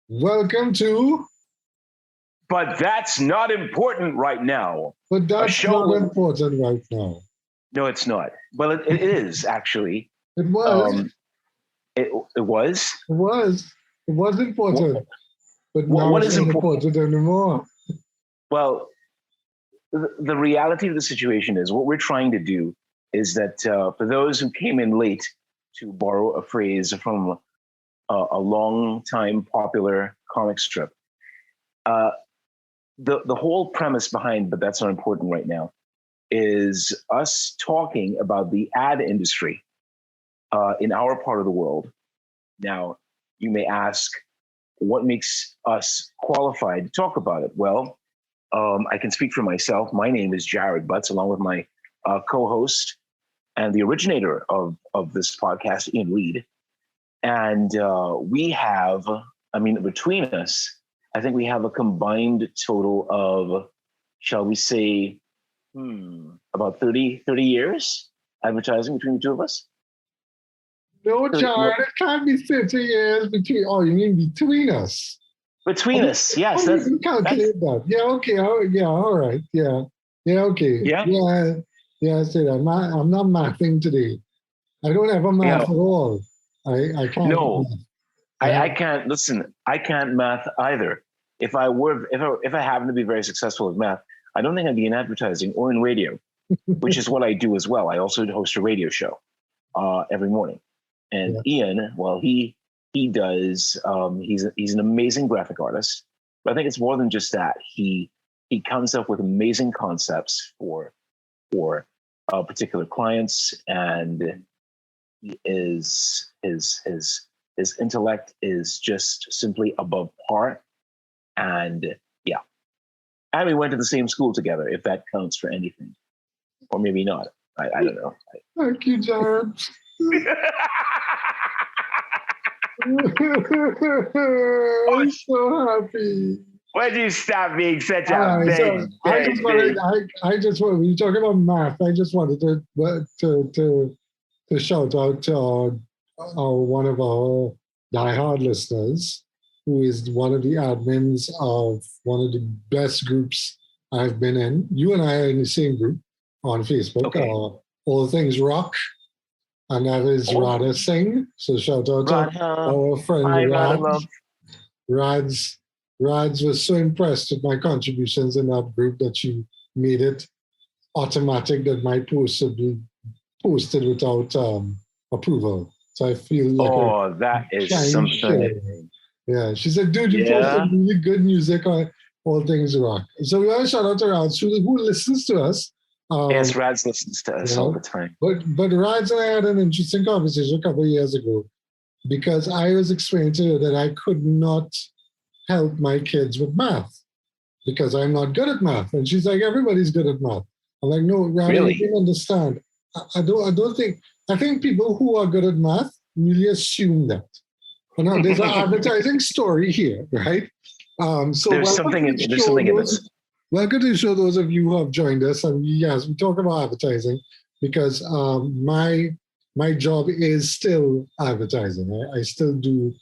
Welcome to. But that's not important right now. But that's not important right now. No, it's not. Well, it is actually. It was. It was. It was. It was important. But now what it's is not important anymore. Well, the reality of the situation is what we're trying to do is that for those who came in late, to borrow a phrase from a long time popular comic strip, the whole premise behind But That's Not Important Right Now is us talking about the ad industry in our part of the world. Now, you may ask, what makes us qualified to talk about it? Well, I can speak for myself. My name is Jared Butts, along with my co-host and the originator of this podcast, Ian Reed. And we have, between us, I think we have a combined total of, shall we say, about 30 years advertising between the two of us? No, Jared, it can't be 30 years between. Oh, you mean between us? Between us, yes. That's, calculate that. Yeah, okay. All right. Yeah, okay. Yeah, I say that. I'm not mathing today. I don't ever math at all. I can't. No, I can't. Listen, I can't math either. If I happen to be very successful at math, I don't think I'd be in advertising or in radio, which is what I do as well. I also host a radio show every morning. And Ian, well, he does. He's an amazing graphic artist, but I think it's more than just that. He comes up with amazing concepts for particular clients, and his intellect is just simply above par. And and we went to the same school together, if that counts for anything, or maybe not. I don't know. Thank you, Jared. I'm so happy. Why'd you stop being such a big? I just wanted. You talking about math? I just wanted to shout out to one of our diehard listeners, who is one of the admins of one of the best groups I've been in. You and I are in the same group on Facebook. All Things Rock. And that is Radha Singh. So shout out to our friend Rads. Rads was so impressed with my contributions in that group that she made it automatic that my post would be posted without approval. So I feel like that is something. Yeah, she said, dude, you posted really good music on All Things Rock. So we want to shout out to Rads, who listens to us. Yes, Rads listens to us all the time. But Rads and I had an interesting conversation a couple of years ago because I was explaining to her that I could not help my kids with math because I'm not good at math. And she's like, everybody's good at math. I'm like, no, Rads, I don't understand. I think people who are good at math really assume that. Now, there's an advertising story here, right? So there's something in this. Welcome to the show, those of you who have joined us. And yes, we talk about advertising because my job is still advertising. I still do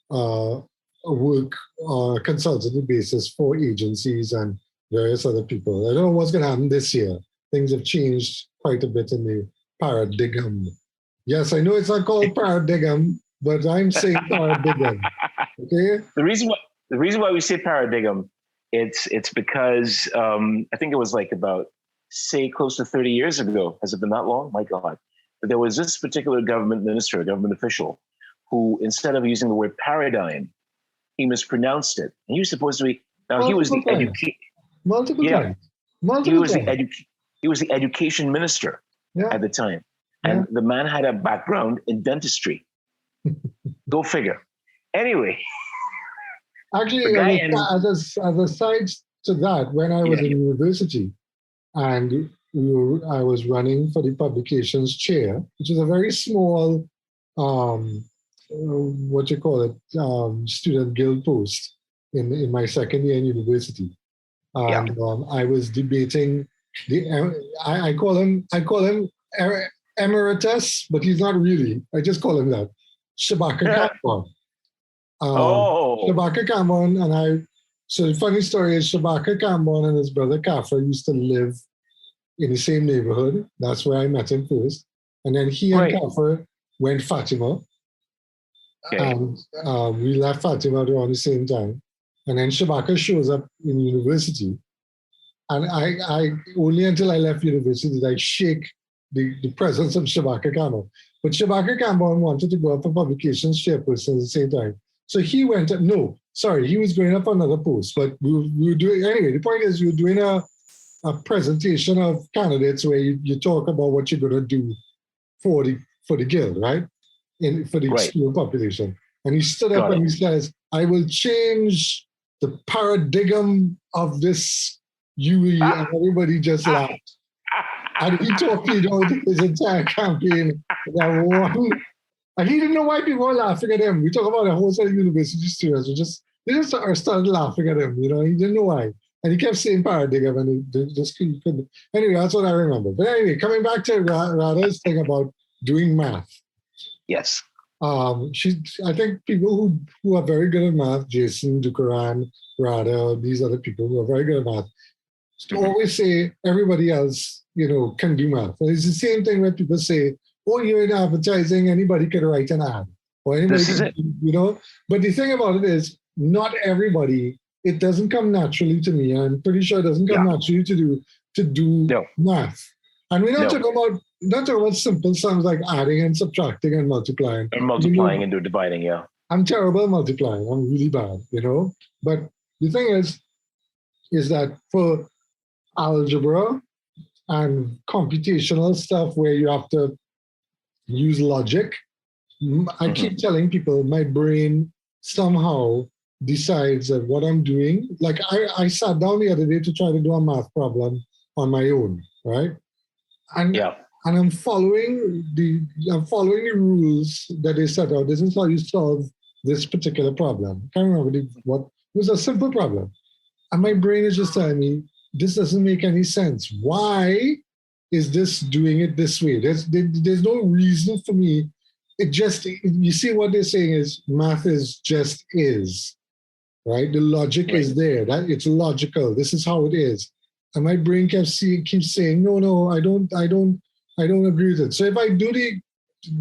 work on a consultative basis for agencies and various other people. I don't know what's going to happen this year. Things have changed quite a bit in the ParaDIGem. Yes, I know it's not called ParaDIGem, but I'm saying ParaDIGem. Okay. The reason why we say ParaDIGem, it's because I think it was like about, say, close to 30 years ago. Has it been that long? My God. But there was this particular government minister, a government official, who instead of using the word paradigm, he mispronounced it. And he was supposed to be, he was the education minister at the time. And the man had a background in dentistry. Go figure. Anyway. Actually, as a side to that, when I was in university and I was running for the publications chair, which is a very small, student guild post in my second year in university. And I was debating I call him emeritus, but he's not really. I just call him that. Chewbacca. Chewbacca Cameron and I. So the funny story is Chewbacca Cameron and his brother Kafra used to live in the same neighborhood. That's where I met him first. And then he and Kafra went Fatima. Okay. And we left Fatima around the same time. And then Chewbacca shows up in university. And I only until I left university did I shake the presence of Chewbacca Cameron. But Chewbacca Cameron wanted to go up for publications chairperson at the same time. So he went, he was going up for another post. But we were doing, anyway, the point is we were doing a presentation of candidates where you talk about what you're going to do for the guild, right? For the student population. And he stood up and he says, I will change the ParaDIGem of this UE, and everybody just laughed. And he torpedoed his entire campaign that won. And he didn't know why people were laughing at him. We talk about a whole set of university students they just started laughing at him, He didn't know why. And he kept saying ParaDIGem, and they just couldn't. Anyway, that's what I remember. But anyway, coming back to Radha's thing about doing math. Yes. I think people who are very good at math, Jason, Dukaran, Radha, these other people who are very good at math, always say everybody else, can do math. And it's the same thing when people say, oh, you're in advertising, anybody can write an ad. Or anybody can, But the thing about it is, not everybody, it doesn't come naturally to me. I'm pretty sure it doesn't come naturally to do math. And we're not talking about simple sums like adding and subtracting and multiplying. And multiplying and dividing, yeah. I'm terrible at multiplying. I'm really bad, But the thing is that for algebra and computational stuff where you have to use logic, I keep telling people my brain somehow decides that what I'm doing, like I sat down the other day to try to do a math problem on my own, right? And I'm following the rules that they set out. This is how you solve this particular problem. I can't remember what it was, a simple problem. And my brain is just telling me, this doesn't make any sense. Why is this doing it this way? There's no reason for me. It just, you see what they're saying is math is, right? The logic is there. That it's logical. This is how it is. And my brain keeps saying, no, I don't agree with it. So if I do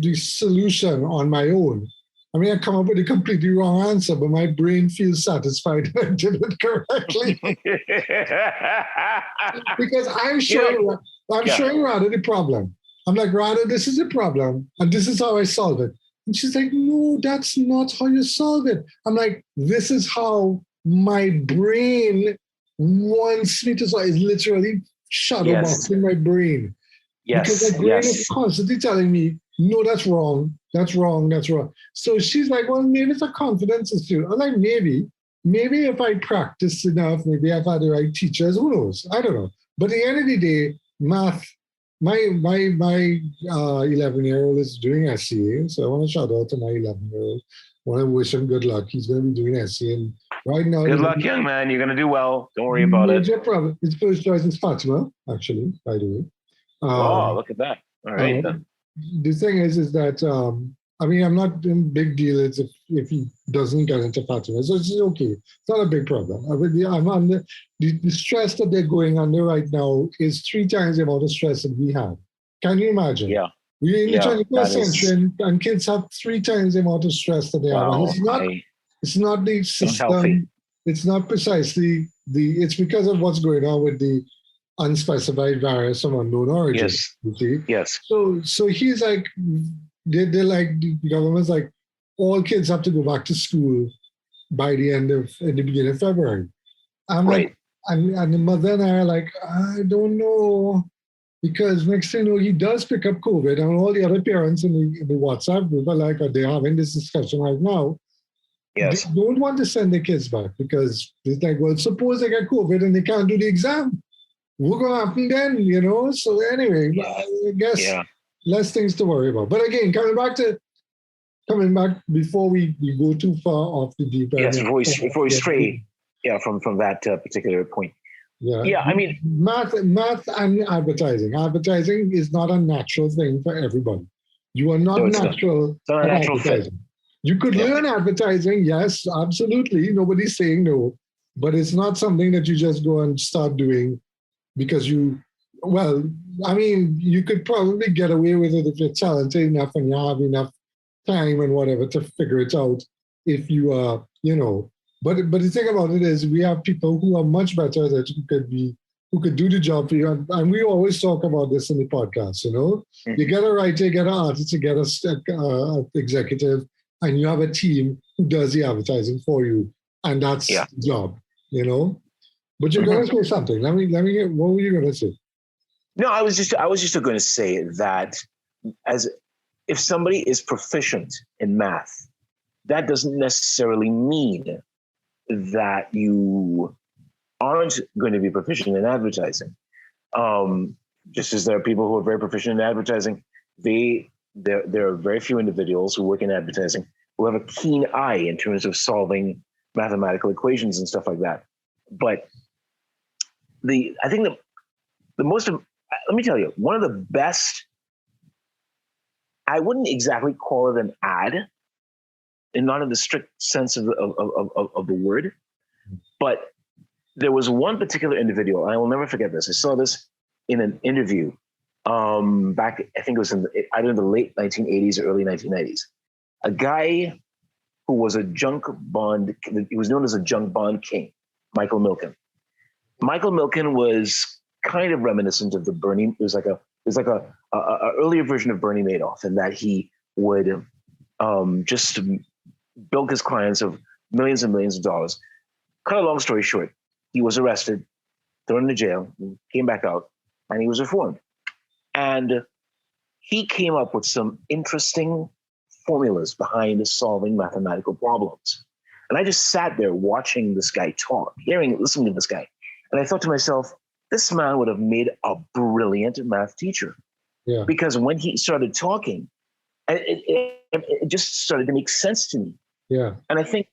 the solution on my own, I come up with a completely wrong answer, but my brain feels satisfied that I did it correctly. Because I'm showing Radha the problem. I'm like, Radha, this is the problem, and this is how I solve it. And she's like, no, that's not how you solve it. I'm like, this is how my brain wants me to solve it. It's literally shadowboxing my brain. Because my brain is constantly telling me, no, that's wrong. That's wrong. That's wrong. So she's like, well, maybe it's a confidence issue. I'm like, maybe if I practice enough, maybe I've had the right teachers, who knows? I don't know. But at the end of the day, math, my 11-year-old is doing SCA. So I want to shout out to my 11-year-old. I want to wish him good luck. He's going to be doing SCA. And right now, good luck, young man. You're going to do well. Don't worry about it. Problem. His first choice is Fatima, actually, by the way. Look at that. All right, then. The thing is that, I'm not in big deal if he doesn't get into Fatima. So it's okay. It's not a big problem. I'm under, the stress that they're going under right now is 3 times the amount of stress that we have. Can you imagine? Yeah. We're in the 21st century and kids have 3 times the amount of stress that they have. And it's not the system. Unhealthy. It's not precisely it's because of what's going on with the unspecified virus of unknown origin. Yes. You see? Yes. So he's like, they're like, the government's like, all kids have to go back to school by the beginning of February. I'm like, and the mother and I are like, I don't know, because next thing you know, he does pick up COVID, and all the other parents in the WhatsApp group are like, they're having this discussion right now. Yes. They don't want to send their kids back because it's like, well, suppose they get COVID and they can't do the exam. What's going to happen then, So anyway, I guess less things to worry about. But again, coming back before we go too far off the deep end. Yes, before we stray from that particular point. Yeah, math and advertising. Advertising is not a natural thing for everybody. You are not natural at advertising. You could learn advertising, yes, absolutely. Nobody's saying no, but it's not something that you just go and start doing because well, I mean, you could probably get away with it if you're talented enough and you have enough time and whatever to figure it out if you are, but the thing about it is we have people who are much better that who could do the job for you. And we always talk about this in the podcast, You get a writer, you get an artist, you get a executive, and you have a team who does the advertising for you. And that's the job, But you're going to say something. Let me hear, what were you going to say? No, I was just going to say that if somebody is proficient in math, that doesn't necessarily mean that you aren't going to be proficient in advertising. Just as there are people who are very proficient in advertising, there are very few individuals who work in advertising who have a keen eye in terms of solving mathematical equations and stuff like that. But I think the most, let me tell you, one of the best, I wouldn't exactly call it an ad, and not in the strict sense of the word, but there was one particular individual, and I will never forget this. I saw this in an interview back, I think it was either in the late 1980s or early 1990s. A guy who was a junk bond, he was known as a junk bond king, Michael Milken. Michael Milken was kind of reminiscent of the Bernie. It was like a earlier version of Bernie Madoff, in that he would just bilk his clients of millions and millions of dollars. Cut a long story short, he was arrested, thrown into jail, came back out, and he was reformed. And he came up with some interesting formulas behind solving mathematical problems. And I just sat there watching this guy talk, listening to this guy. And I thought to myself, this man would have made a brilliant math teacher. Yeah. Because when he started talking, it just started to make sense to me. Yeah. And I think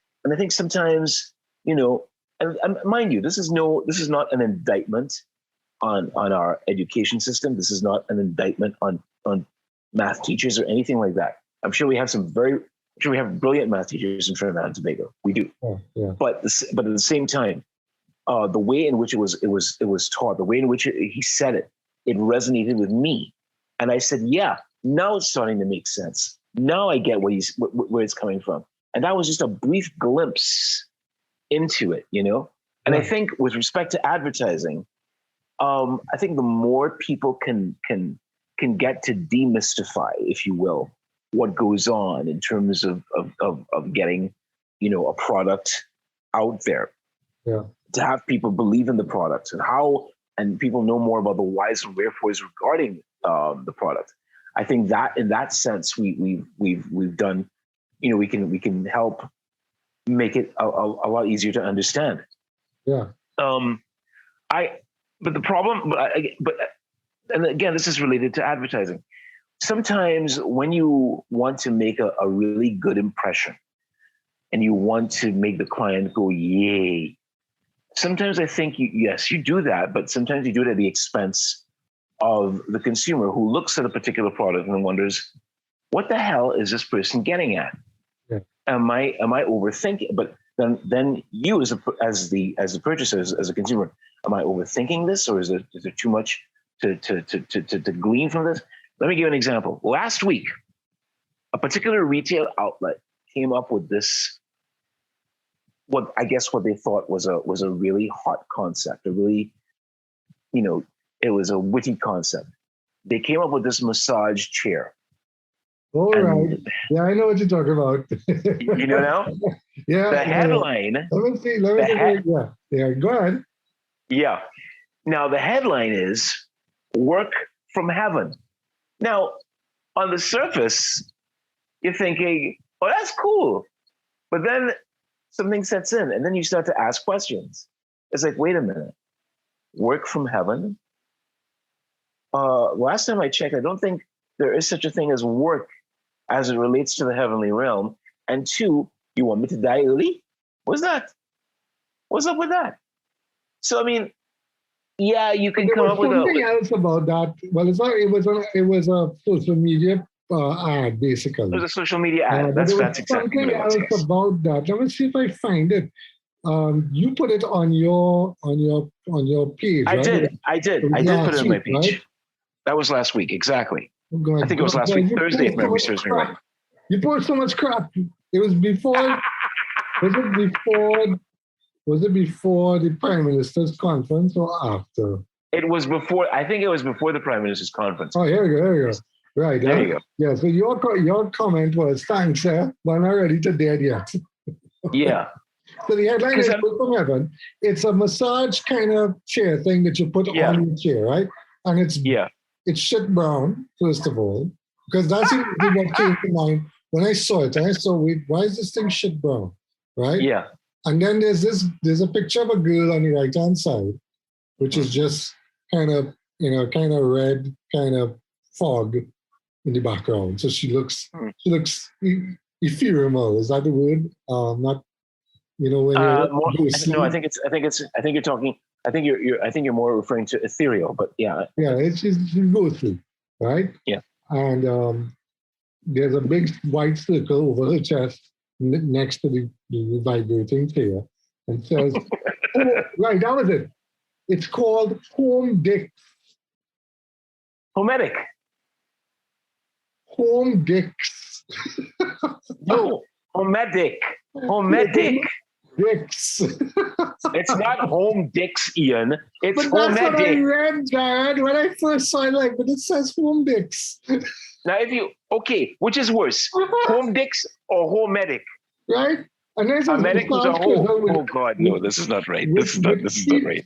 sometimes, and mind you, this is not an indictment on our education system. This is not an indictment on math teachers or anything like that. I'm sure we have we have brilliant math teachers in Trinidad and Tobago. We do. Oh, yeah. But at the same time, the way in which it was taught, the way in which he said it, it resonated with me. And I said, yeah, now it's starting to make sense. Now I get where it's coming from. And that was just a brief glimpse into it, And Yeah. I think with respect to advertising, I think the more people can get to demystify, if you will, what goes on in terms of getting, a product out there. Yeah. To have people believe in the product and people know more about the whys and wherefores regarding the product. I think that in that sense we've done, we can help make it a lot easier to understand. Yeah. But the problem, and again, this is related to advertising. Sometimes when you want to make a really good impression and you want to make the client go, yay, sometimes I think you do that, but sometimes you do it at the expense of the consumer who looks at a particular product and wonders, what the hell is this person getting at? Yeah. Am I overthinking? But then you as the purchaser, as a consumer, am I overthinking this, or is there too much to glean from this? Let me give you an example. Last week, a particular retail outlet came up with this, what they thought was a really hot concept, a really, it was a witty concept. They came up with this massage chair. All right. Yeah, I know what you're talking about. You know now? Yeah. The headline. Let me see. Yeah. Go ahead. Yeah. Now the headline is "Work from Heaven." Now, on the surface, you're thinking, "Oh, that's cool," but then something sets in, and then you start to ask questions. It's like, wait a minute, work from heaven? Last time I checked, I don't think there is such a thing as work as it relates to the heavenly realm. And two, you want me to die early? What's that? What's up with that? So, I mean, yeah, you can come up with something else about that. Well, it's not. It was a social media ad, basically. It was a social media ad. But there That's was exactly something what it was. else Yes. about that. Let me see if I find it. You put it on your page, I right? did. I did put it on my page. Right? That was last week. Exactly. Oh, God, I think it was last week, Thursday, if memory serves me right. You put so much crap. It was before. Was it before the Prime Minister's conference or after? It was before. I think it was before the Prime Minister's conference. Oh, here we go. Right. There you go. Yeah. So your comment was, thanks, sir, but I'm not ready to dead yet. Yeah. So the headline is from Heaven. It's a massage kind of chair thing that you put on your chair, right? And it's shit brown, first of all, because that's what came to mind when I saw it. I saw, wait, why is this thing shit brown, right? Yeah. And then there's a picture of a girl on the right hand side, which is just kind of red, kind of fog in the background. So she looks ephemeral. Is that the word? Not, when you're no, I think you're talking. I think you're more referring to ethereal, but yeah. Yeah, it's ghostly, right? Yeah. And there's a big white circle over her chest next to the vibrating chair, and says, right, that was it. It's called Home Dicks. Homedic. Home Dicks. No, Homedic. Homedic. Dicks. It's not Home Dicks, Ian. It's but that's Homedic. what I read, Jared, when I first saw it, but it says Home Dicks. Now, which is worse, Home Dicks or Homedic? Right? And there's a medic was a home. Oh God, no, this is not right. This is not right.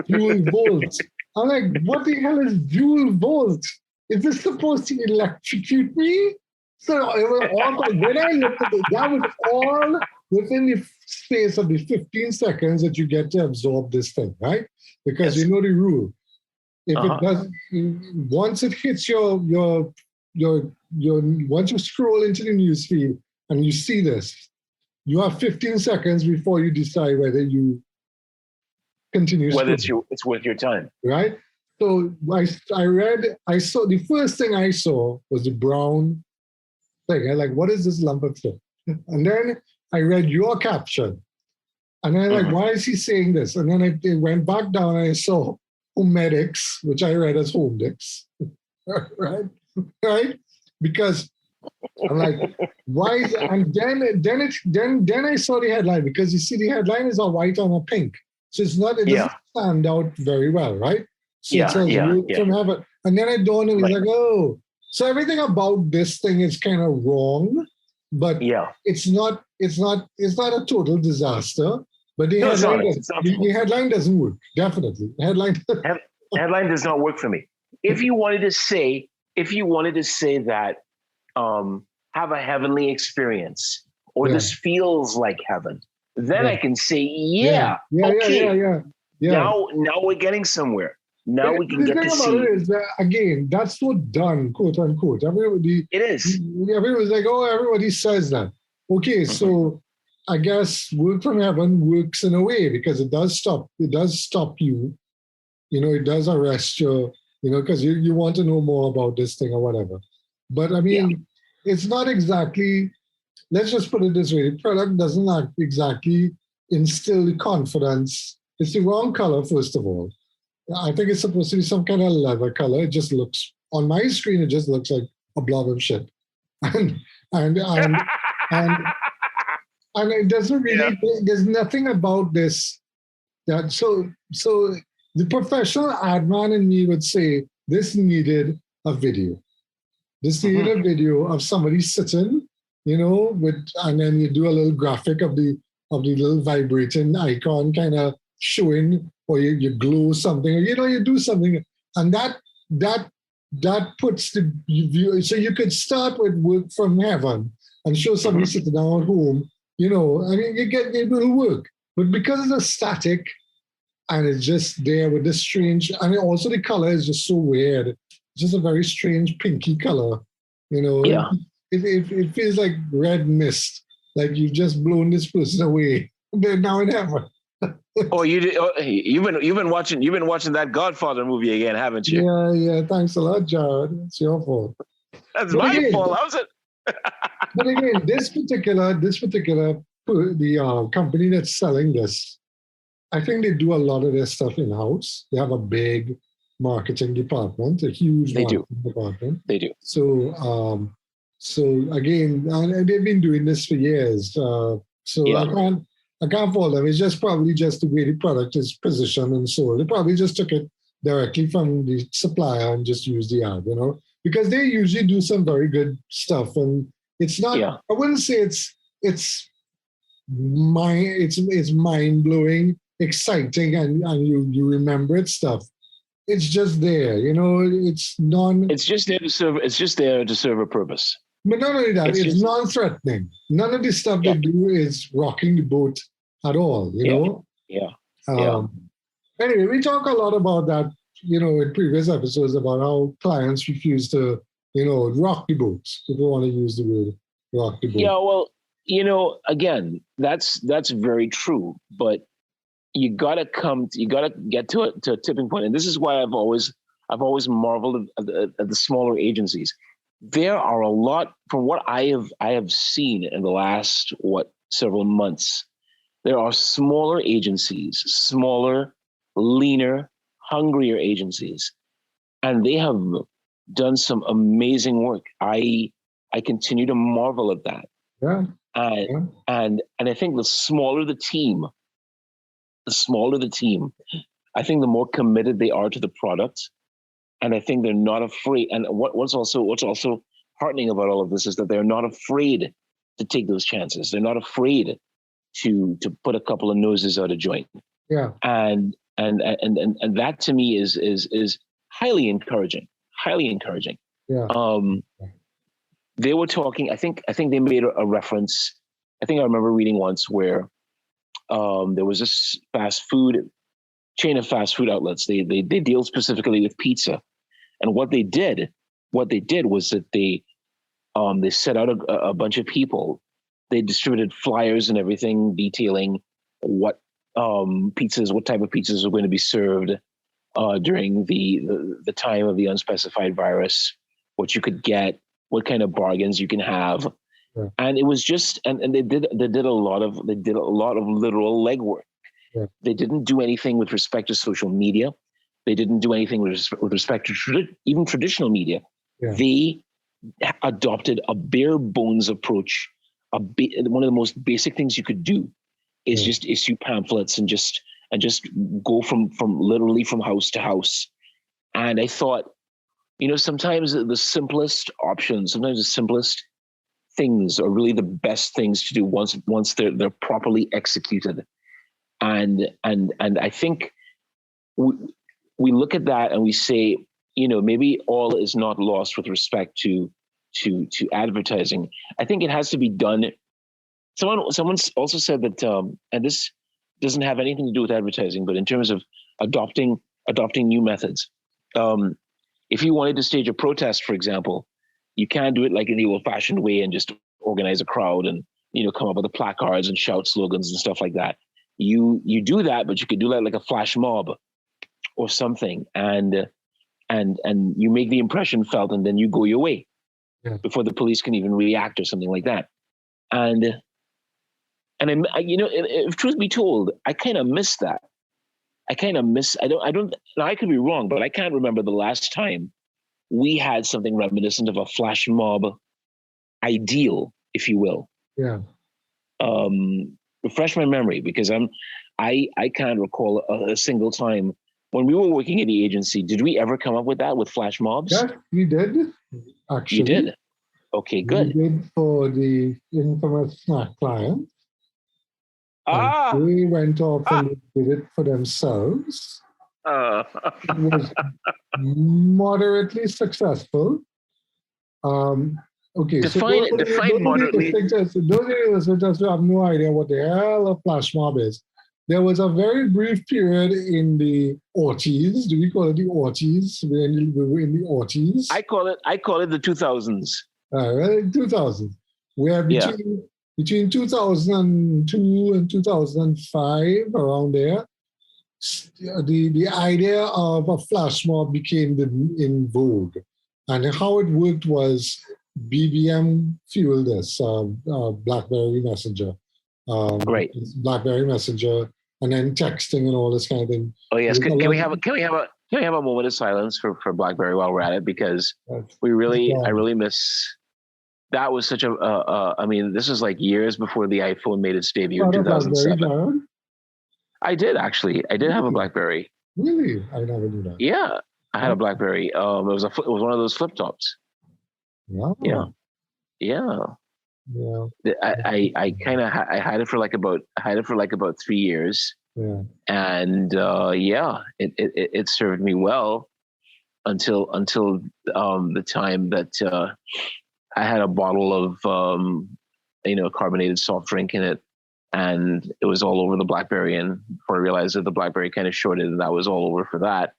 Joule volt. I'm like, what the hell is Joule volt? Is this supposed to electrocute me? So when I looked at it, that was all within the space of the 15 seconds that you get to absorb this thing, right? Because you know the rule. If it does, once it hits your once you scroll into the newsfeed and you see this, you have 15 seconds before you decide whether you continue. Whether it's worth your time, right? So I saw the first thing I saw was the brown thing. I'm like, what is this lump of shit? And then I read your caption, and I'm like, why is he saying this? And then I went back down and I saw Homedics, which I read as Home Dicks, right? Because I'm like, why is it? And then I saw the headline, because you see the headline is a white on a pink. So it doesn't stand out very well, right? So it says from Heaven. And then I dawned on me, like, oh, so everything about this thing is kind of wrong, but it's not a total disaster. But the headline doesn't work, definitely. The headline does not work for me. If you wanted to say that have a heavenly experience, or this feels like heaven, then I can say, okay. Now we're getting somewhere. Now we can get to see. It is that, again, that's so done, quote unquote. Everybody. It is. Everybody's like, oh, everybody says that. Okay, so I guess work from heaven works in a way, because it does stop you. It does arrest you. Because you want to know more about this thing or whatever. But I mean, it's not exactly. Let's just put it this way: the product doesn't exactly instill the confidence. It's the wrong color, first of all. I think it's supposed to be some kind of leather color. It just looks, on my screen, it just looks like a blob of shit. And it doesn't really, there's nothing about this that, so the professional ad man in me would say, this needed a video. This needed a video of somebody sitting, and then you do a little graphic of the little vibrating icon kind of showing, or you glow something, or you do something, and that puts the view. So you could start with work from heaven and show somebody sitting down at home. I mean, it will work, but because it's a static and it's just there with this strange. I mean, also the color is just so weird. It's just a very strange pinky color. It feels like red mist, like you've just blown this person away. They're now in heaven. You've been watching that Godfather movie again, haven't you? Yeah. Thanks a lot, Jared. It's your fault. That's But my again, fault. How's it? but again, the company that's selling this, I think they do a lot of their stuff in house. They have a big marketing department, a huge They do. marketing department. They do. So again, and they've been doing this for years. So Yeah. I can't fault them. It's just probably just the way the product is positioned and sold. They probably just took it directly from the supplier and just used the ad, because they usually do some very good stuff. And it's not. Yeah. I wouldn't say it's mind blowing, exciting, and you remember it stuff. It's just there, it's It's just there to serve. It's just there to serve a purpose. but not only that, it's non-threatening. None of the stuff they do is rocking the boat at all, Yeah. Anyway, we talk a lot about that, in previous episodes about how clients refuse to, rock the boats. If you want to use the word rock the boat. Yeah, well, again, that's very true. But you gotta get to a tipping point, and this is why I've always marveled at the smaller agencies. There are a lot, from what I have seen in the last several months. There are smaller agencies, smaller, leaner, hungrier agencies, and they have done some amazing work. I continue to marvel at that. Yeah. And I think the smaller the team, I think the more committed they are to the product. And I think they're not afraid. And what's also heartening about all of this is that they're not afraid to take those chances. They're not afraid to put a couple of noses out of joint. Yeah. And that to me is highly encouraging. Highly encouraging. Yeah. They were talking. I think they made a reference. I think I remember reading once where there was this chain of fast food outlets. They deal specifically with pizza, and what they did was that they set out a bunch of people. They distributed flyers and everything detailing what type of pizzas were going to be served during the time of the unspecified virus, what you could get, what kind of bargains you can have. Yeah. And it was just, and they did a lot of literal legwork. Yeah. They didn't do anything with respect to social media. They didn't do anything with respect to even traditional media. Yeah. They adopted a bare bones approach. One of the most basic things you could do is just issue pamphlets and just go from literally from house to house. And I thought, sometimes the simplest options, sometimes the simplest things are really the best things to do once they're properly executed. And I think we look at that and we say, maybe all is not lost with respect to advertising. I think it has to be done. Someone also said that, and this doesn't have anything to do with advertising, but in terms of adopting new methods. If you wanted to stage a protest, for example, you can't do it like in the old-fashioned way and just organize a crowd and come up with the placards and shout slogans and stuff like that. You do that, but you could do that like a flash mob or something, and you make the impression felt, and then you go your way before the police can even react or something like that. And if truth be told, I kind of miss that. I could be wrong, but I can't remember the last time we had something reminiscent of a flash mob ideal, if you will. Yeah. Refresh my memory, because I can't recall a single time when we were working at the agency. Did we ever come up with that with flash mobs? Yeah, we did. Actually, you did. Okay, good. We did for the infamous snack client. They went off and did it for themselves. It was moderately successful. Okay, define moderately. Those listeners have no idea what the hell a flash mob is. There was a very brief period in the aughties. Do we call it the aughties? We were in the aughties. I call it the 2000s. 2000s. Where between 2002 and 2005, around there, the idea of a flash mob became in vogue. And how it worked was BBM fueled this, BlackBerry Messenger, Right. BlackBerry Messenger, and then texting and all this kind of thing. Oh yes. There's a Can we lot- have a moment of silence for BlackBerry while we're at it, because I Yeah. really miss. That was such a. I mean, this is like years before the iPhone made its debut in Not a BlackBerry, 2007. Jared? I did actually. I did have a BlackBerry. Really? I never knew that. Yeah, I had a BlackBerry. It was one of those flip tops. Wow. Yeah. Yeah. I kind of I had it for like about 3 years, Yeah. and it served me well until the time that I had a bottle of carbonated soft drink in it, and it was all over the BlackBerry. And before I realized that the BlackBerry kind of shorted, and that was all over for that.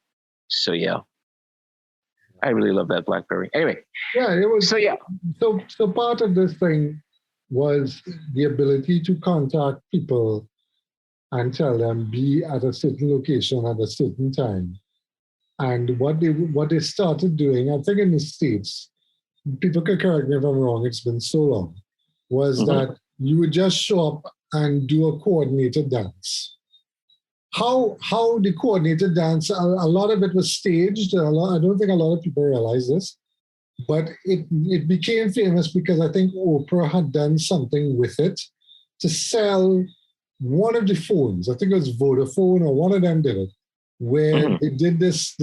So yeah, I really love that BlackBerry. Anyway, Yeah, it was. so yeah, So part of this thing was the ability to contact people and tell them be at a certain location at a certain time. And what they started doing, I think in the States, people can correct me if I'm wrong, it's been so long, was that you would just show up and do a coordinated dance. How the coordinated dance, a lot of it was staged. I don't think a lot of people realize this, but it became famous because I think Oprah had done something with it to sell one of the phones. I think it was Vodafone or one of them did it, where they did this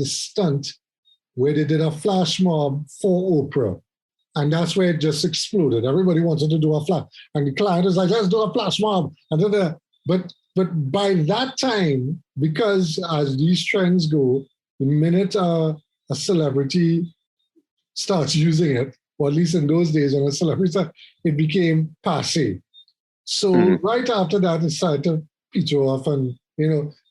stunt where they did a flash mob for Oprah. And that's where it just exploded. Everybody wanted to do a flash. And the client was like, let's do a flash mob. And but by that time, because as these trends go, the minute a celebrity starts using it, or at least in those days when a celebrity, it became passé. So right after that, it started to peter off, and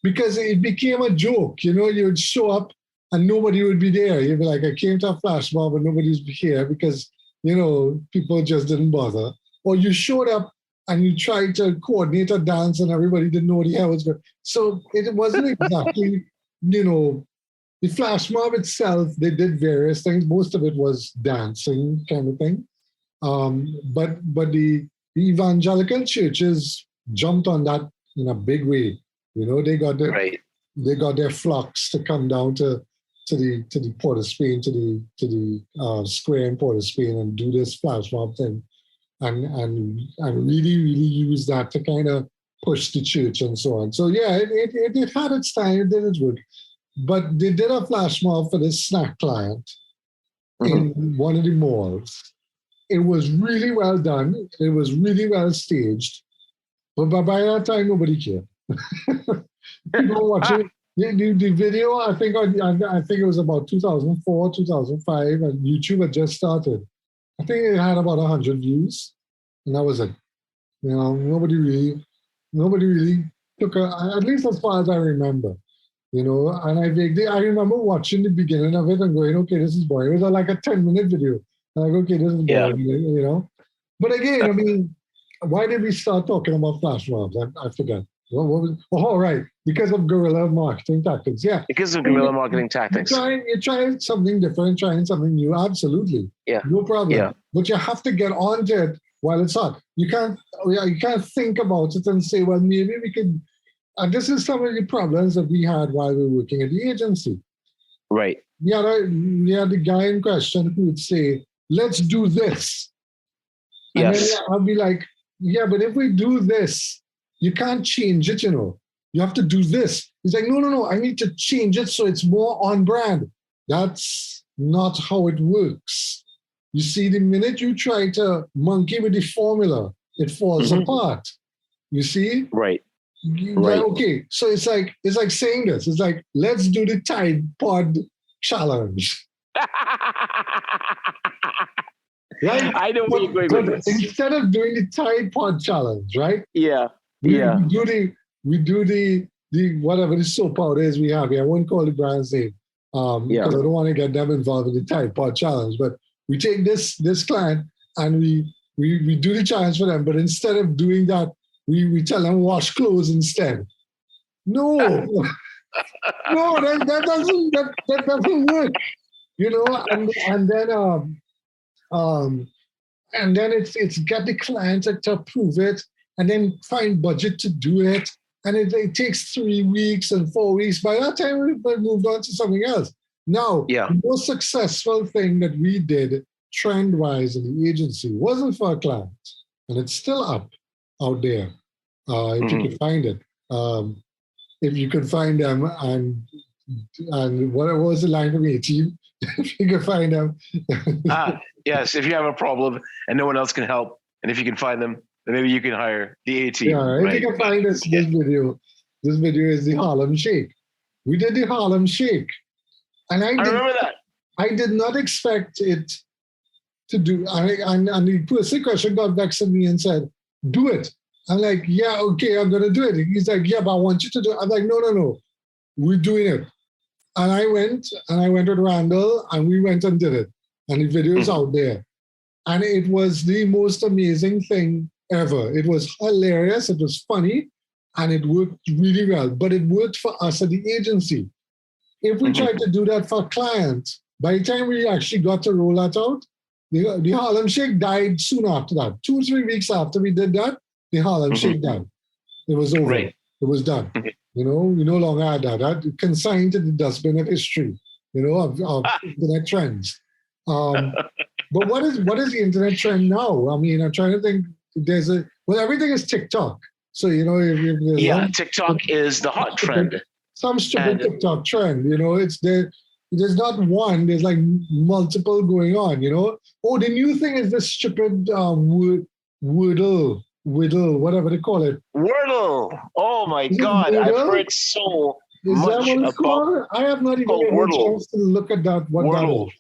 because it became a joke. You would show up and nobody would be there. You'd be like, I came to a flash mob, but nobody's here because people just didn't bother. Or you showed up and you tried to coordinate a dance and everybody didn't know what the hell was going on. So it wasn't exactly, the flash mob itself, they did various things. Most of it was dancing kind of thing. But the evangelical churches jumped on that in a big way. They got their flocks to come down to the Port of Spain, to the square in Port of Spain, and do this flash mob thing, and really use that to kind of push the church and so on. So yeah, it had its time, it did its work. But they did a flash mob for this snack client in one of the malls. It was really well done. It was really well staged. But by that time, nobody cared. People watching the video. I think it was about 2004, 2005, and YouTube had just started. I think it had about 100 views, and that was it. Nobody really took at least as far as I remember. And I remember watching the beginning of it and going, okay, this is boring. It was like a 10-minute video. I'm like, okay, this is boring, But again, I mean, why did we start talking about flash mobs? I forget. What was? Oh, right, because of guerrilla marketing tactics. Yeah, because of guerrilla marketing tactics. You're trying something different, trying something new. Absolutely, no problem. Yeah. But you have to get on to it while it's hot. You can't think about it and say, well, maybe we could. And this is some of the problems that we had while we were working at the agency. Right. Yeah, the guy in question who would say, let's do this. And then I'll be like, yeah, but if we do this, you can't change it, You have to do this. He's like, no, I need to change it so it's more on brand. That's not how it works. You see, the minute you try to monkey with the formula, it falls apart. You see? Right. Right. Okay, so it's like saying this. It's like, let's do the Tide Pod challenge. Right? I know where you're going with this. Instead of doing the Tide Pod challenge, right? Yeah. We do the whatever the soap powder is we have here. I won't call the brand's name because I don't want to get them involved in the Tide Pod challenge. But we take this client and we do the challenge for them. But instead of doing that, we tell them wash clothes instead. No, no, that doesn't work. you know, um, and then it's get the client to approve it, and then find budget to do it, and it takes 3 weeks and 4 weeks. By that time, we moved on to something else. Now, Yeah. the most successful thing that we did trend wise in the agency wasn't for our clients, and it's still up out there if you could find it. If you could find them, and what was the line from 18? If you could find them. Yes, if you have a problem and no one else can help, and if you can find them, then maybe you can hire the A team. Yeah, if right? you can find this video. This video is the Harlem Shake. We did the Harlem Shake, and I remember that. I did not expect it to do. And the person question got back to me and said, "Do it." I'm like, "Yeah, okay, I'm gonna do it." He's like, "Yeah, but I want you to do it." I'm like, "No, no, no, we're doing it." And I went with Randall, and we went and did it. And the video is out there. And it was the most amazing thing ever. It was hilarious, it was funny, and it worked really well. But it worked for us at the agency. If we tried to do that for clients, by the time we actually got to roll that out, the Harlem Shake died soon after that. 2 or 3 weeks after we did that, the Harlem Shake died. It was over. Right. It was done. You know, we no longer had that. That consigned to the dustbin of history, you know, of internet trends. But what is the internet trend now? I mean, I'm trying to think. Everything is TikTok. So you know, if there's TikTok is the hot trend. Some stupid TikTok trend. You know, it's there. There's not one. There's like multiple going on. You know. Oh, the new thing is this stupid Wordle, whatever they call it. Wordle. Oh my God! I've heard so much about. Called? I have not even had a chance to look at that. What Wordle.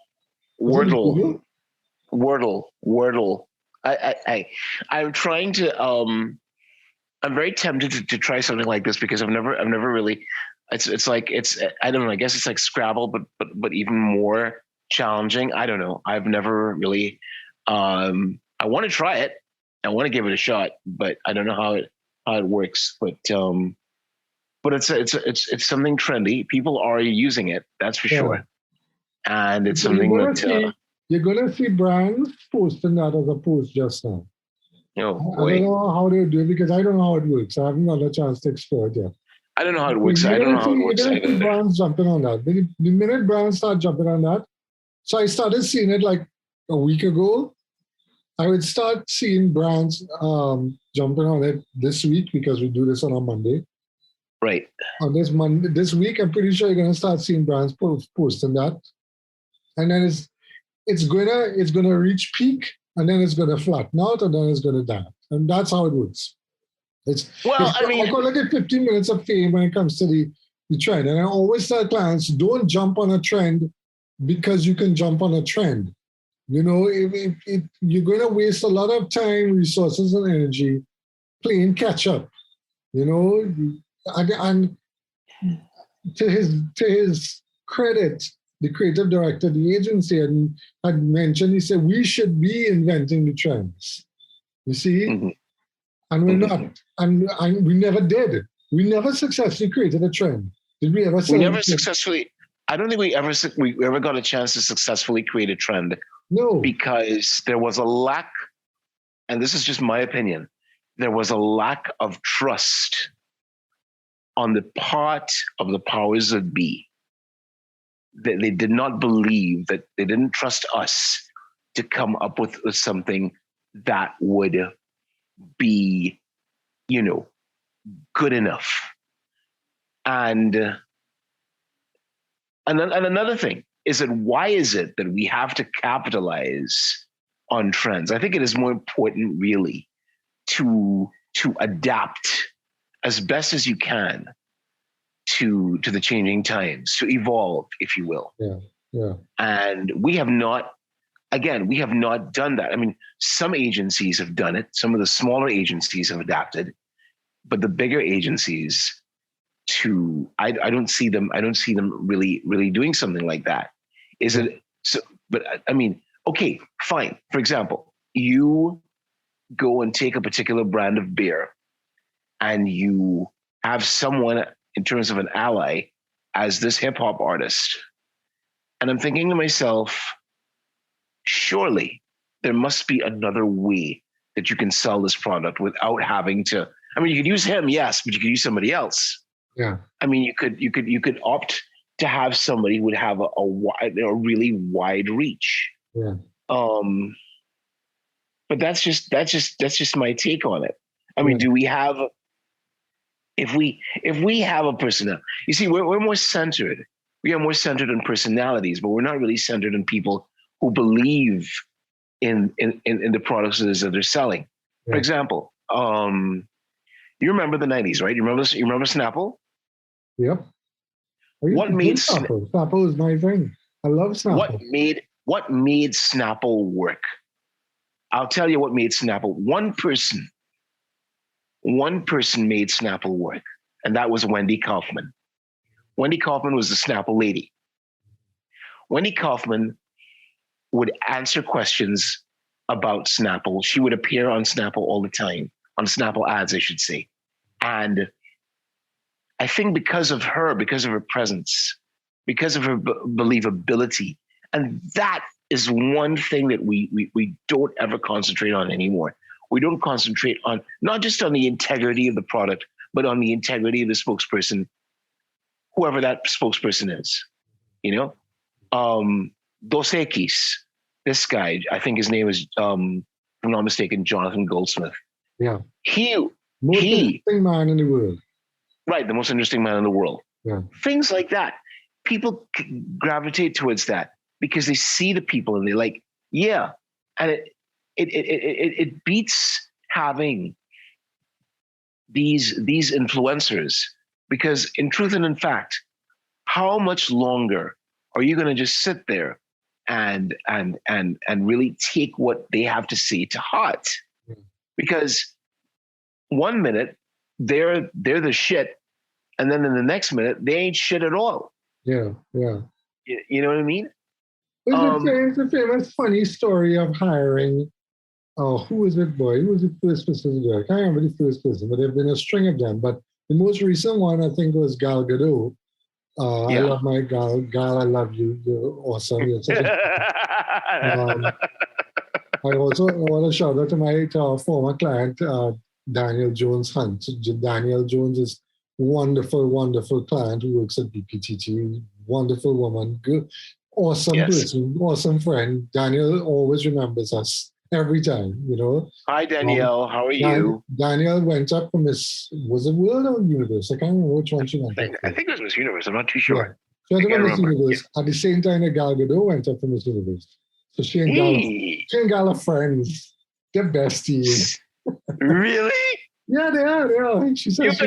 That is. Wordle. I'm trying to. I'm very tempted to try something like this because I've never really. It's like I don't know. I guess it's like Scrabble, but even more challenging. I don't know. I've never really. I want to try it. I want to give it a shot, but I don't know how it works. But it's something trendy. People are using it. That's for sure. And it's something that you're going to see brands posting that as a post just now. Oh, I don't know how they do it because I don't know how it works. I haven't got a chance to explore it yet. I don't know how it works. I don't know how it works. You're going to see brands jumping on that. The minute brands start jumping on that, so I started seeing it like a week ago. I would start seeing brands jumping on it this week because we do this on a Monday. Right. On this week, I'm pretty sure you're going to start seeing brands posting that, and then it's gonna reach peak, and then it's gonna flatten out, and then it's gonna die, and that's how it works. I call it 15 minutes of fame when it comes to the trend, and I always tell clients, don't jump on a trend because you can jump on a trend. You know, if you're going to waste a lot of time, resources, and energy playing catch up. You know, and to his credit, the creative director of the agency had mentioned, he said, we should be inventing the trends. You see? And we're not. And we never did. We never successfully created a trend. Did we ever? We never successfully. I don't think we ever got a chance to successfully create a trend. No. Because there was a lack, and this is just my opinion, there was a lack of trust on the part of the powers that be. They did not believe that, they didn't trust us to come up with something that would be, you know, good enough. And another thing is that why is it that we have to capitalize on trends? I think it is more important really to adapt as best as you can to the changing times, to evolve, if you will. Yeah. And we have not done that. I mean, some agencies have done it. Some of the smaller agencies have adapted, but the bigger agencies, I don't see them really doing something like that. Is it so? But I mean, okay, fine. For example, you go and take a particular brand of beer, and you have someone in terms of an ally as this hip hop artist, And I'm thinking to myself, surely there must be another way that you can sell this product without having to. I mean, you could use him, yes, but you could use somebody else. Yeah. I mean, you could opt to have somebody who would have a really wide reach. Yeah. But that's just my take on it. I mean, do we have? If we have a personnel, you see, we're more centered. We are more centered in personalities, but we're not really centered in people who believe in the products that they're selling. Yeah. For example, you remember the 90s, right? You remember Snapple? Yep. What made Snapple? Snapple is my thing. I love Snapple. What made Snapple work? I'll tell you what made Snapple. One person made Snapple work, and that was Wendy Kaufman. Wendy Kaufman was the Snapple lady. Wendy Kaufman would answer questions about Snapple. She would appear on Snapple all the time, on Snapple ads, I should say. And I think because of her presence, because of her believability, and that is one thing that we don't ever concentrate on anymore. We don't concentrate on, not just on the integrity of the product, but on the integrity of the spokesperson, whoever that spokesperson is, you know? Dos Equis, this guy, I think his name is, if I'm not mistaken, Jonathan Goldsmith. Yeah. Most interesting man in the world. Right, the most interesting man in the world. Yeah. Things like that. People gravitate towards that because they see the people and they're like, yeah. And it beats having these influencers, because in truth and in fact, how much longer are you going to just sit there and really take what they have to say to heart? Because one minute they're the shit, and then in the next minute they ain't shit at all. Yeah. You know what I mean? It's a famous funny story of hiring. Oh, who was it, boy? Who was the first person to do it? I can't remember the first person, but there have been a string of them. But the most recent one, I think, was Gal Gadot. I love my Gal. Gal, I love you. You're awesome. You're such a I also want to shout out to my former client, Daniel Jones Hunt. Daniel Jones is wonderful, wonderful client who works at BPTT. Wonderful woman, good, awesome person, awesome friend. Daniel always remembers us every time, you know. Hi, Danielle. How are you? Danielle went up for Miss, was it World or Universe? I can't remember which one she went up for. I think it was Miss Universe. I'm not too sure. Yeah. She went up for Miss Universe at the same time that Gal Gadot went up for Miss Universe. So she and Gal are friends. They're besties. Really? Yeah, they are. She says,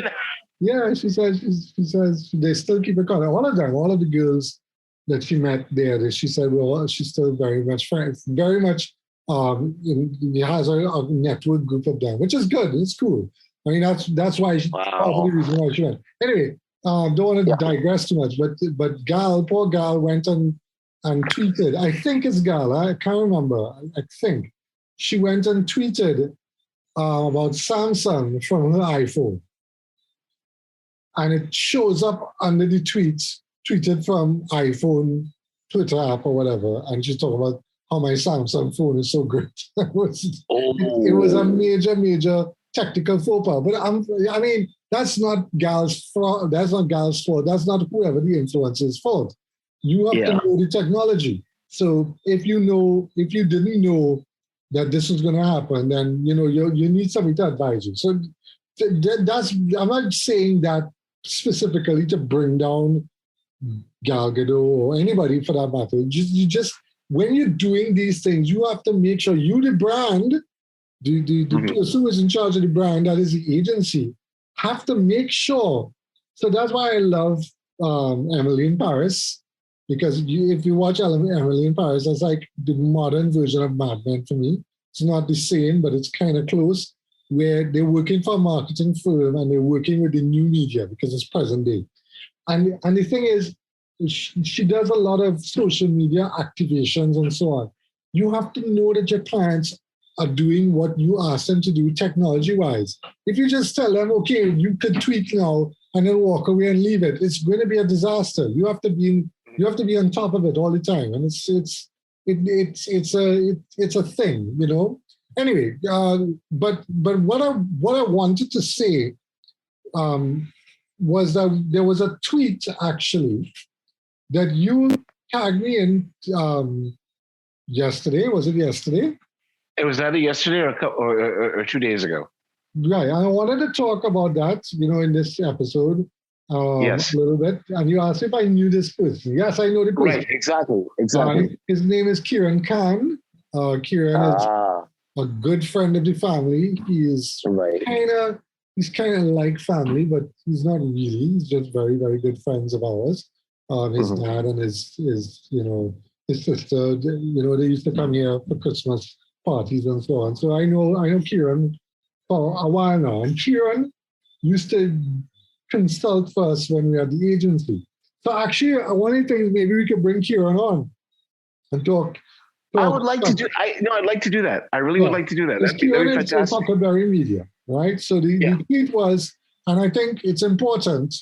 she says they still keep in contact. All of them, all of the girls that she met there, she said, well, she's still very much friends, very much. He has a network group of them, which is good. It's cool. I mean, that's why probably the reason why she went. Anyway, don't want to digress too much, but poor Gal went and tweeted. I think it's Gal. I can't remember. I think she went and tweeted about Samsung from her iPhone, and it shows up under the tweets tweeted from iPhone Twitter app or whatever, and she's talking about how my Samsung phone is so great. It was a major technical faux pas. But I mean, that's not Gal's fault. That's not Gal's fault. That's not whoever the influencer's fault. You have to know the technology. So if you didn't know that this was going to happen, then you need somebody to advise you. So I'm not saying that specifically to bring down Gal Gadot or anybody for that matter. You just when you're doing these things, you have to make sure you, the brand, the person who is in charge of the brand, that is the agency, have to make sure. So that's why I love Emily in Paris, because if you watch Emily in Paris, that's like the modern version of Mad Men for me. It's not the same, but it's kind of close, where they're working for a marketing firm and they're working with the new media because it's present day. And the thing is, she does a lot of social media activations and so on. You have to know that your clients are doing what you ask them to do technology-wise. If you just tell them, okay, you could tweak now and then walk away and leave it, it's going to be a disaster. You have to be You have to be on top of it all the time, and it's a thing, you know. Anyway, but what I wanted to say was that there was a tweet actually that you tagged me in yesterday. Was it yesterday? It was either yesterday or 2 days ago. Right. I wanted to talk about that, you know, in this episode Yes. a little bit. And you asked if I knew this person. Yes, I know the person. Right. Exactly. His name is Kieran Khan. Kieran is a good friend of the family. He is he's kind of like family, but he's not really. He's just very, very good friends of ours. His dad and his you know, his sister, you know, they used to come here for Christmas parties and so on. So I know Kieran for a while now. And Kieran used to consult for us when we had the agency. So actually, one of the things, maybe we could bring Kieran on and talk. I would like to do. I'd like to do that. I really would like to do that. That'd be fantastic. It's Huckabee Media, right? So the tweet was, and I think it's important.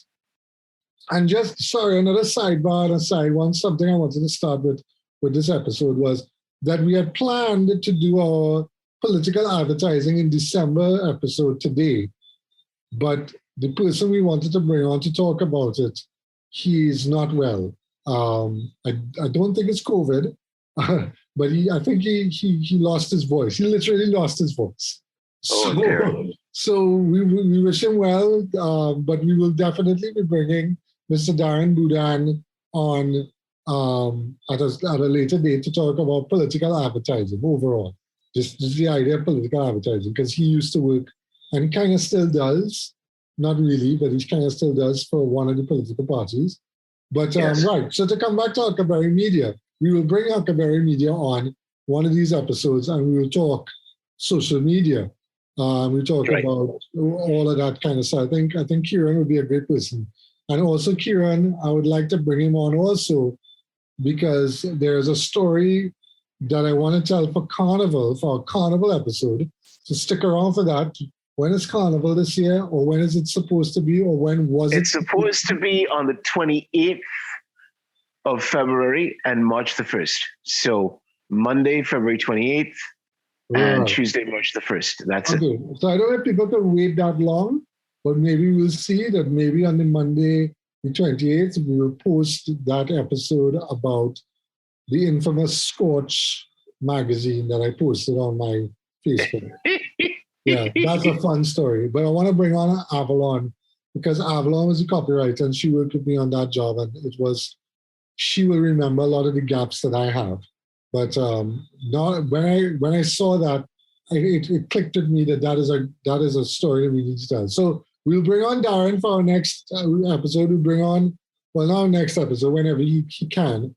And just another sidebar and a side one. Something I wanted to start with this episode was that we had planned to do our political advertising in December episode today, but the person we wanted to bring on to talk about it, he's not well. I don't think it's COVID, but I think he lost his voice. He literally lost his voice. So we wish him well, but we will definitely be bringing Mr. Darren Boudan on at a later date to talk about political advertising overall. Just the idea of political advertising, because he used to work, and he kind of still does, not really, but he kind of still does for one of the political parties. But right, so to come back to Huckabee Media, we will bring Huckabee Media on one of these episodes, and we will talk social media. We talk about all of that kind of stuff. I think Kieran would be a great person. And also Kieran, I would like to bring him on also because there's a story that I want to tell for Carnival, for our Carnival episode. So stick around for that. When is Carnival this year, or when is it supposed to be, or when was it? It's supposed to be on the 28th of February and March the 1st. So Monday, February 28th, and Tuesday, March the 1st. That's it. So I don't know if people can wait that long, but maybe we'll see that maybe on the Monday, the 28th, we will post that episode about the infamous Scorch magazine that I posted on my Facebook. Yeah, that's a fun story. But I want to bring on Avalon because Avalon was a copywriter and she worked with me on that job, and she will remember a lot of the gaps that I have. But when I saw that, it clicked with me that is a story that we need to tell. So we'll bring on Darren for our next episode. We'll bring on, well, not our next episode, whenever he can.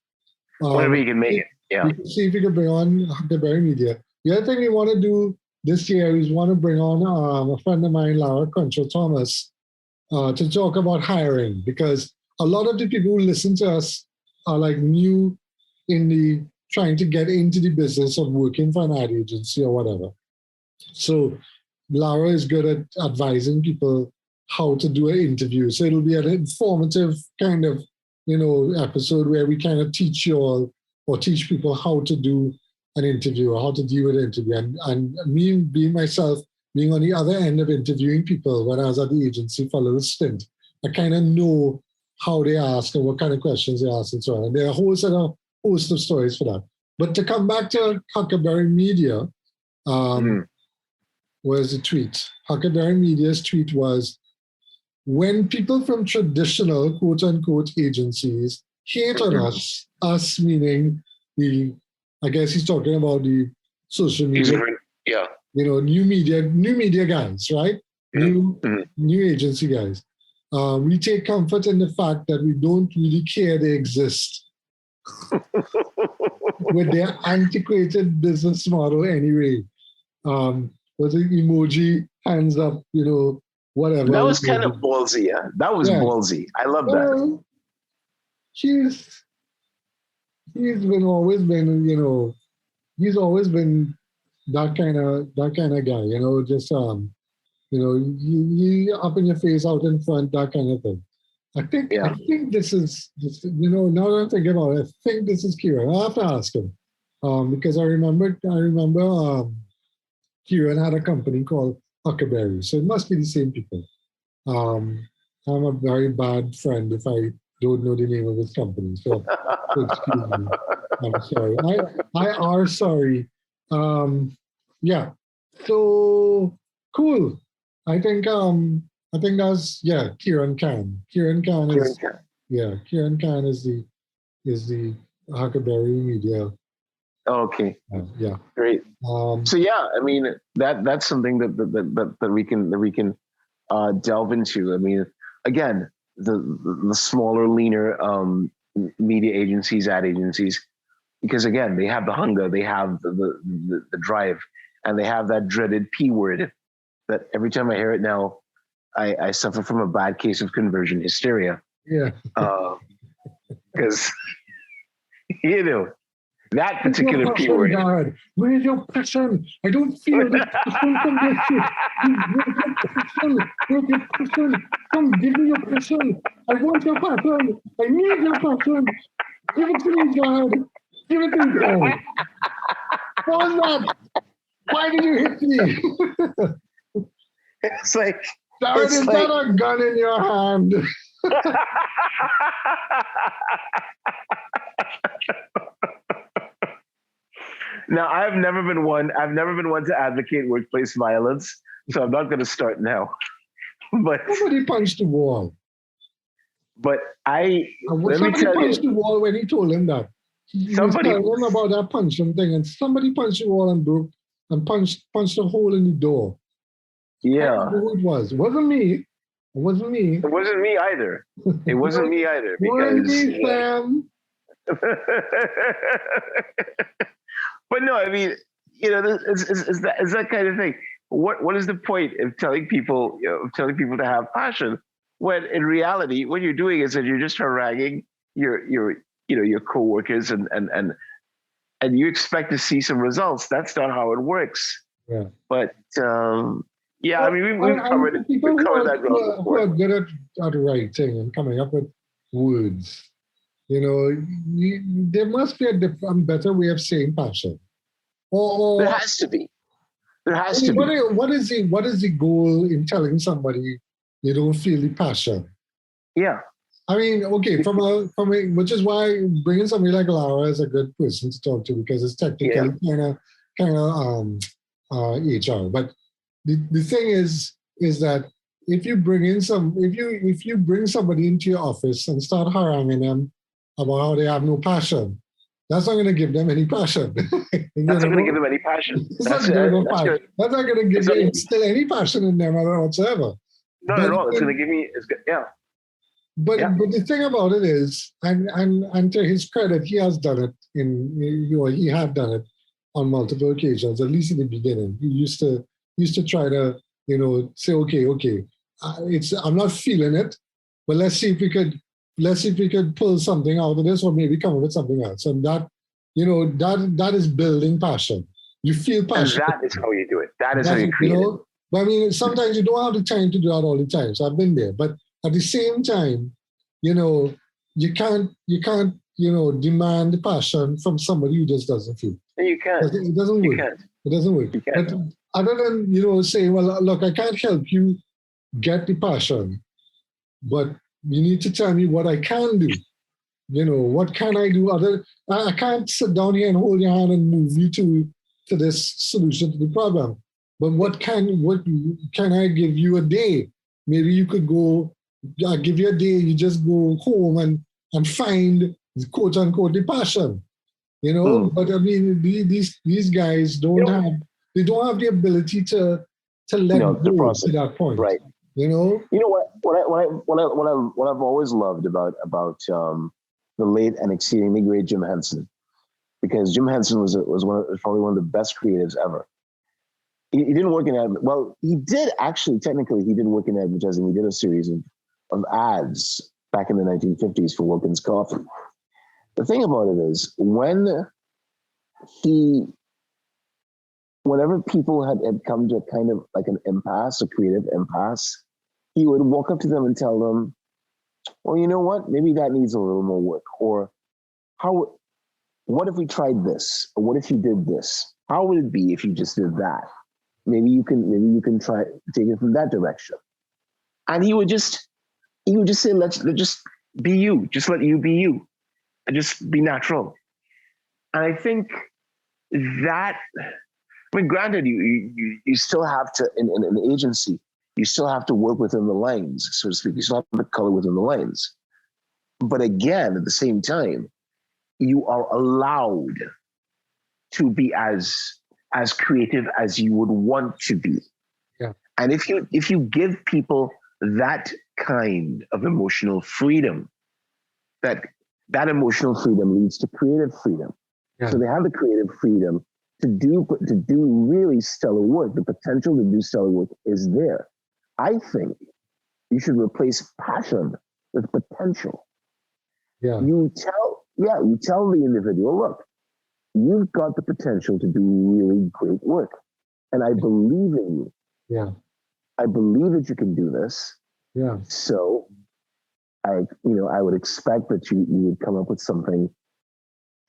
Whenever he can make it, yeah. We can see if we can bring on Huckabee Media. The other thing we want to do this year is want to bring on a friend of mine, Laura Control-Thomas, to talk about hiring, because a lot of the people who listen to us are like new in the trying to get into the business of working for an ad agency or whatever. So Laura is good at advising people how to do an interview. So it'll be an informative kind of, episode where we kind of teach you all or teach people how to do an interview or how to deal with an interview. And me being myself, being on the other end of interviewing people when I was at the agency for a little stint, I kind of know how they ask and what kind of questions they ask and so on. And there are a whole host of stories for that. But to come back to Huckabee Media, where's the tweet? Huckabee Media's tweet was, when people from traditional quote-unquote agencies hate on us meaning I guess he's talking about the social media, new media guys, right? New agency guys. We take comfort in the fact that we don't really care they exist with their antiquated business model anyway. With the emoji, hands up, whatever. That was kind of ballsy, yeah. That was ballsy. I love that. He's always been that kind of guy, just you up in your face, out in front, that kind of thing. I think this, now that I think about it, I think this is Kieran. I'll have to ask him. Because I remember Kieran had a company called Huckabee. So it must be the same people. Um, I'm a very bad friend if I don't know the name of his company. So excuse me. I'm sorry. I are sorry. Um, yeah. So cool. I think that's Kieran Khan. Kieran Khan Kieran is Khan. Kieran Khan is the Huckabee Media. Okay. Yeah. Great. Um, So yeah, I mean that's something that we can delve into. I mean, again, the smaller, leaner media agencies, ad agencies, because again, they have the hunger, they have the drive, and they have that dreaded P word that every time I hear it now, I suffer from a bad case of conversion hysteria. yeah. Because you know that Where's your particular P passion, word. Dad? Where's your passion? I don't feel the passion from this shit. Where's your passion? Where's your passion? Come, give me your passion. I want your passion. I need your passion. Give it to me, Dad. Give it to me. Oh, what was that? Why did you hit me? It's like Dad, it's is like that a gun in your hand? now I've never been one to advocate workplace violence, so I'm not going to start now. But Somebody punched the wall. Let me Somebody tell punched you, the wall when he told him that. He was somebody telling him about that punching thing, and somebody punched the wall and broke and punched a hole in the door. I don't yeah. know who it was. It wasn't me. It wasn't me. It wasn't me either. It wasn't me either Wasn't because me, Sam. but no, I mean, it's that kind of thing. What is the point of telling people to have passion when in reality what you're doing is that you're just haranguing your coworkers and you expect to see some results. That's not how it works. Yeah. But yeah, I mean we've And people covered that ground who are before. good at writing and coming up with words, there must be a better way of saying passion. Or There has to be. There has to be. what is the goal in telling somebody you don't feel the passion? Yeah. I mean, okay, which is why bringing somebody like Lara is a good person to talk to because it's technically kind of HR. But the thing is that if you bring somebody into your office and start haranguing them about how they have no passion, that's not going to give them any passion. That's not going to give them any passion. That's not going to instill any passion in them whatsoever. Not at all. It's going to give me. But the thing about it is, and to his credit, he has done it he had done it on multiple occasions. At least in the beginning, he used to try to say, okay, I'm not feeling it, but let's see if we could pull something out of this, or maybe come up with something else. And that is building passion. You feel passion. And that is how you do it. That is how you create it. But I mean, sometimes you don't have the time to do that all the time. So I've been there, but at the same time, you can't demand the passion from somebody who just doesn't feel. You can't. It doesn't work. It doesn't work. You can't. But other than saying, well, look, I can't help you get the passion, but you need to tell me what I can do. What can I do? I can't sit down here and hold your hand and move you to this solution to the problem. But what can I give you a day? Maybe you could go. I give you a day. You just go home and find quote unquote the passion. But I mean, these guys don't have the ability to let go to that point. Right. What I've always loved about the late and exceedingly great Jim Henson, because Jim Henson was probably one of the best creatives ever. He didn't work in he did actually, technically he did work in advertising. He did a series of ads back in the 1950s for Wilkins Coffee. The thing about it is whenever people had come to kind of like an impasse, a creative impasse, he would walk up to them and tell them, well, you know what? Maybe that needs a little more work. Or what if we tried this? Or what if you did this? How would it be if you just did that? Maybe you can try take it from that direction. And he would just say, let's just be you. Just let you be you. And just be natural. And I think that, I mean, granted, you still have to, in an agency, you still have to work within the lines, so to speak. You still have to color within the lines. But again, at the same time, you are allowed to be as creative as you would want to be. Yeah. And if you give people that kind of emotional freedom, that emotional freedom leads to creative freedom. Yeah. So they have the creative freedom to do really stellar work. The potential to do stellar work is there. I think you should replace passion with potential. Yeah. You tell the individual, look, you've got the potential to do really great work. And I believe in you. Yeah. I believe that you can do this. Yeah. So I would expect that you would come up with something.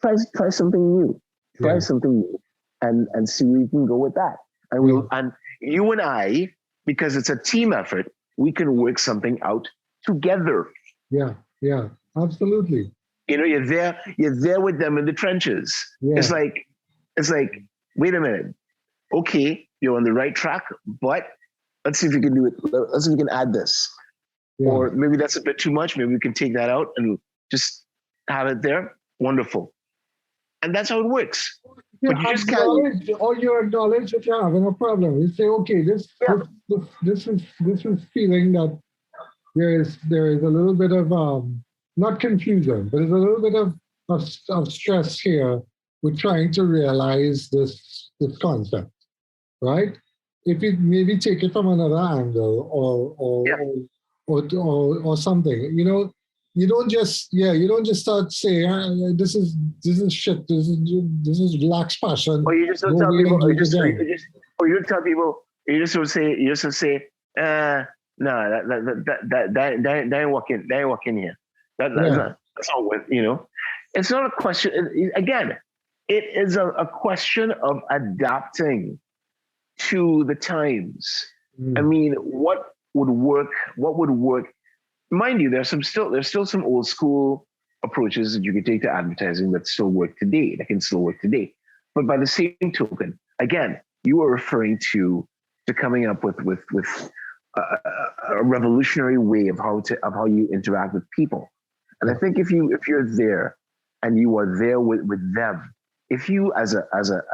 Try something new. Try something new and see where you can go with that. And and you and I, because it's a team effort, we can work something out together. Yeah. Yeah. Absolutely. You're there with them in the trenches. Yeah. It's like, wait a minute. Okay, you're on the right track, but let's see if you can do it. Let's see if we can add this. Yeah. Or maybe that's a bit too much. Maybe we can take that out and just have it there. Wonderful. And that's how it works. Yeah, but you just can't. Or you acknowledge that you're having a problem. You say, okay, this is feeling that there is a little bit of not confusion, but there's a little bit of stress here with trying to realize this concept, right? If you maybe take it from another angle or something, you don't just start saying this is shit, this is lax passion. Or you just don't tell people, or you don't tell people, you just would say, no, that ain't working here. That's not what, It's not a question. Again, it is a question of adapting to the times. I mean, what would work? Mind you, there's still some old school approaches that you can take to advertising that still work today. But by the same token, again, you are referring to coming up with a revolutionary way of how you interact with people. And I think if you're there and you are there with them, if you as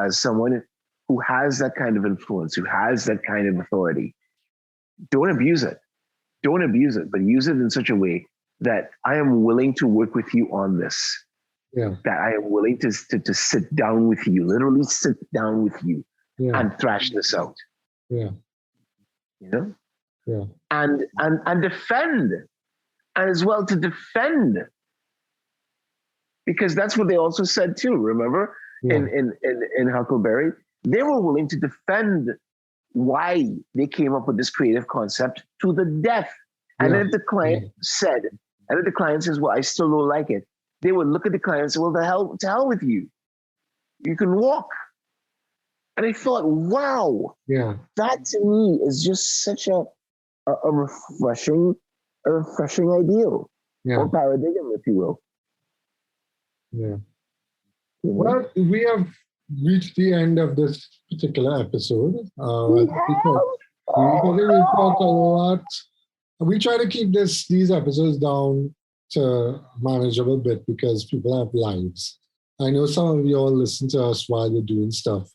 someone who has that kind of influence, who has that kind of authority, don't abuse it. Don't abuse it, but use it in such a way that I am willing to work with you on this. Yeah. That I am willing to sit down with you, literally sit down with you and thrash this out. Yeah. Yeah. And defend, and as well to defend. Because that's what they also said too, remember? In Huckleberry, they were willing to defend why they came up with this creative concept to the death. And if the client says, well, I still don't like it, they would look at the client and say, well, to hell with you. You can walk. And I thought, wow, that to me is just such a refreshing ideal, or paradigm, if you will. Yeah. Well, we have reached the end of this particular episode. We talked a lot. We try to keep these episodes down to a manageable bit because people have lives. I know some of you all listen to us while you're doing stuff,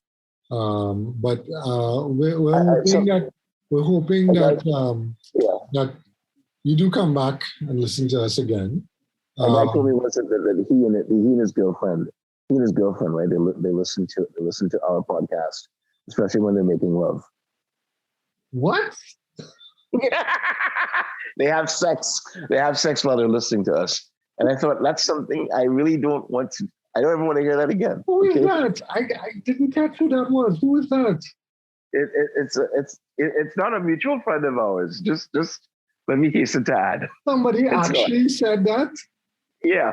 but we're hoping that you do come back and listen to us again. And I told me once that he and his girlfriend, right? They listen to our podcast, especially when they're making love. What? They have sex. They have sex while they're listening to us. And I thought that's something I really don't want to. I don't ever want to hear that again. Who is that? I didn't catch who that was. Who is that? It's not a mutual friend of ours. Just Let me hasten to add. Somebody actually said that? Yeah.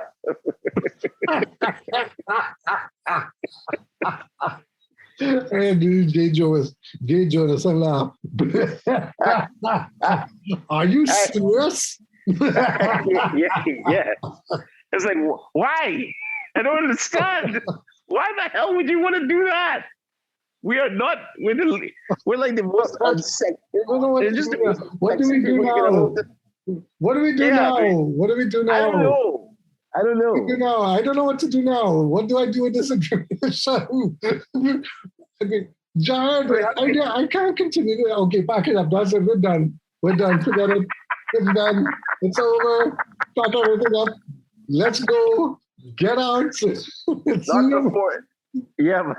And J. Jonas and laugh. Are you serious? Yeah. It's like, why? I don't understand. Why the hell would you want to do that? We are not. We're like the most unsexy. What do we do now? What do we do now? What do we do now? I don't know. I don't know what to do now. What do I do with this information? I mean, Jared, I can't continue. Okay, pack it up. That's it. We're done. Forget it. It's done. It's over. Pack everything up. Let's go. Get out. Not before. Yeah.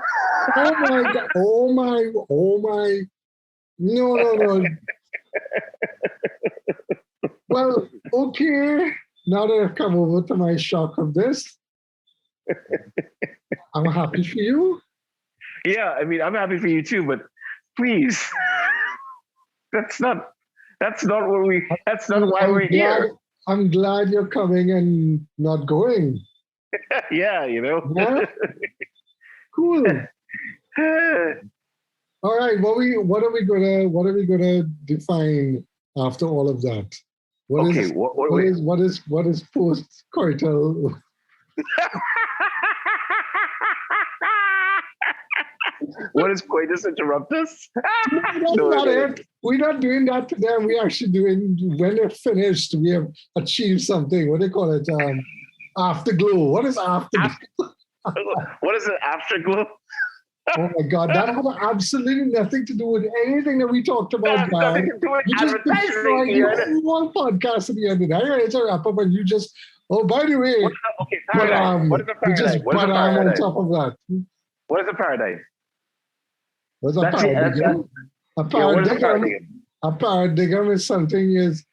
Oh my God. Oh my. No. Well, okay. Now that I've come over to my shock of this, I'm happy for you. Yeah, I mean, I'm happy for you too, but please, that's not why we're here. I'm glad you're coming and not going. Yeah, you know. Yeah? Cool. All right. What are we gonna define after all of that? What is post-coital? What is coitus interruptus? That's not it. We're not doing that to them. We're actually doing, when they're finished, we have achieved something. What do they call it? Afterglow. What is afterglow? What is an afterglow? Oh my God, that had absolutely nothing to do with anything that we talked about, guys. Nothing to do with You just destroyed the whole podcast at the end of that. It's a wrap up, and you just, oh, by the way, what is a paradigm? You just put on top of that. What is a paradigm? What's a paradigm? A paradigm is something is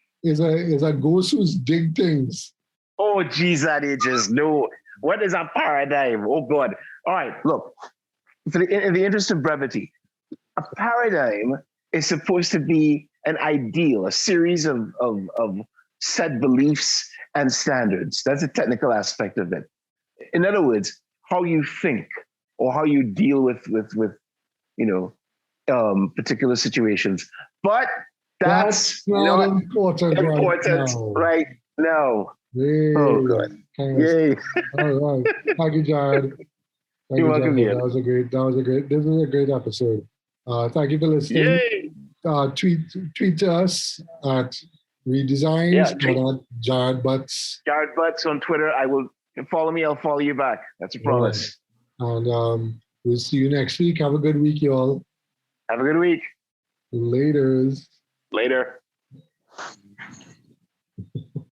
a ghost who's dig things. Oh, geez, that ages. No. What is a paradigm? Oh, God. All right, look. In the interest of brevity, a paradigm is supposed to be an ideal, a series of set beliefs and standards. That's a technical aspect of it. In other words, how you think or how you deal with particular situations. But that's not important right now. Yay. Oh, God. Yay. All right. Thank you, Jared. You're welcome. That was a great episode. Thank you for listening. Yay. Tweet to us at Redesigns or at Jared Butts. Jared Butts on Twitter. Follow me, I'll follow you back. That's a promise. Right. And we'll see you next week. Have a good week, y'all. Have a good week. Later. Later.